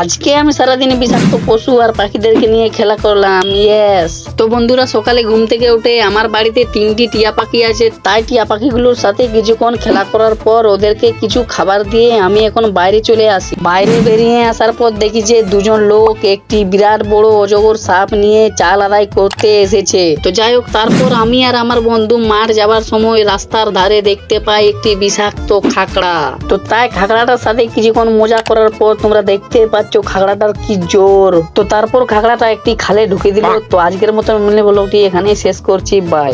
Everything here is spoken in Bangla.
আজকে আমি সারাদিন বিষাক্ত পশু আর পাখিদেরকে নিয়ে খেলা করলাম। ইয়েস। তো বন্ধুরা, সকালে ঘুম থেকে উঠে আমার বাড়িতে 3টি টিয়া পাখি আছে, তাই টিয়া পাখিগুলোর সাথে কিছুক্ষণ খেলা করার পর ওদেরকে কিছু খাবার দিয়ে আমি এখন বাইরে চলে আসি। বাইরে বেরিয়ে আসার পর দেখি যে দুজন লোক একটি বিরাট বড় অজগর সাপ নিয়ে চাল আদায় করতে এসেছে। তো যাই হোক, তারপর আমি আর আমার বন্ধু মাঠ যাবার সময় রাস্তার ধারে দেখতে পাই একটি বিষাক্ত খাকড়া। তো তাই খাকড়াটার সাথে কিছুক্ষণ মজা করার পর তোমরা দেখতে পাচ্ছ খাগড়াটার কি জোর। তো তারপর খাগড়াটা একটি খালে ঢুকে দিল। তো আজকের মতো মিলে ব্লগটি এখানেই শেষ করছি। বাই।